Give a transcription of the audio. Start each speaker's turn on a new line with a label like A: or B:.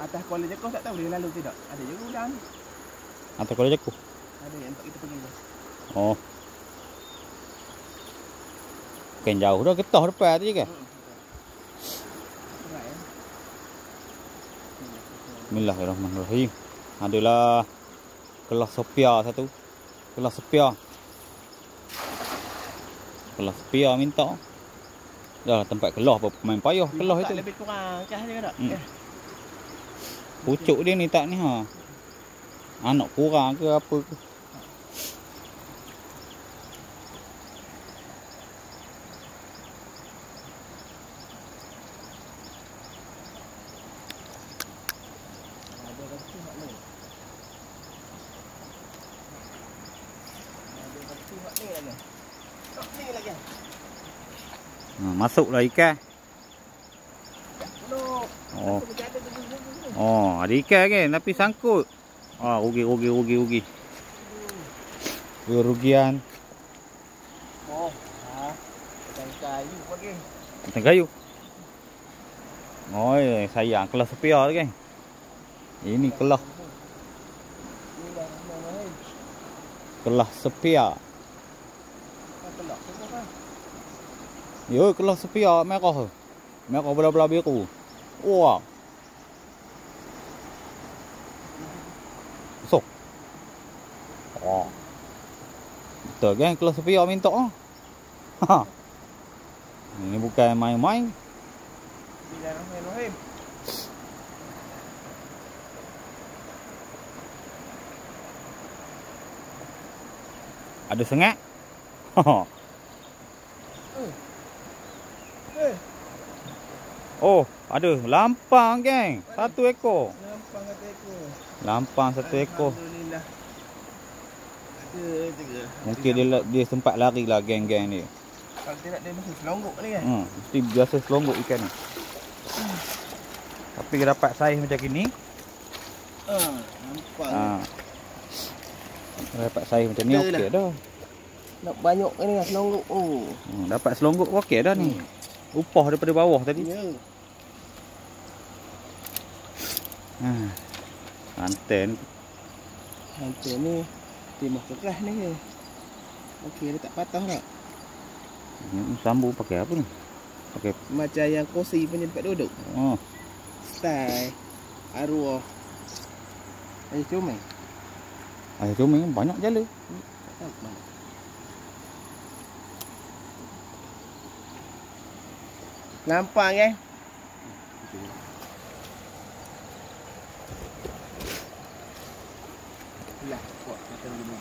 A: Atas kuala Jekoh tak tahu dia lalu tidak. Ada juga udang.
B: Atas kuala Jekoh.
A: Ada yang tempat kita pergi tu.
B: Oh. Kan jauh dah getah depan tu je kan.
A: Berat ya.
B: Bismillahirrahmanirrahim. Adalah kelas Sophia satu. Kelas Sophia. Kelas Sophia minta. Dah tempat kelah apa main payah kelah itu.
A: Lebih kurang kah dia tak?
B: Pucuk dia ni tak ni ha. Anak kurang ke apa ke.
A: Ada roti hak ni. Ada roti hak ni lagi. Hak ni lagi.
B: Masuklah ikan.
A: Belum.
B: Oh. Oh, ada ikan kan tapi sangkut. Ah, rugi. Kerugian.
A: Oh, kayu lagi.
B: Batang kayu. Oh, sayang kelas Sophia tu kan. Ini kelas. Kelas Sophia. Yo, kelas Sophia merah. Merah belah-belah biru. Wah. So. Oh. Betul kan kelas Sophia minta ah. Ha. Ini bukan main-main.
A: Bismillahirrahmanirrahim.
B: Ada sengat. Ha. Oh, ada lampang geng. Satu ekor.
A: Lampang satu ekor.
B: Lampang satu ekor.
A: Alhamdulillah. Ada juga.
B: Mungkin dia sempat lari lah geng-geng ni.
A: Kalau tidak dia mesti selonggok ni kan.
B: Mesti biasa selonggok ikan ni. Tapi dapat saiz macam ni.
A: Nampak.
B: Dapat saiz macam ni okey dah.
A: Nak banyak ni lah selonggok. Oh.
B: Dapat selonggok okey dah ni. Upah daripada bawah tadi.
A: Ya.
B: Anten.
A: Hantar ni timah keras ni. Okey dia tak patah tak?
B: Sambung pakai apa ni? Pakai
A: Macam yang kursi punya tempat duduk.
B: oh.
A: Style arwah. Comel.
B: Air comel banyak jala.
A: Lampang kan? Lah, kuat kata dulu.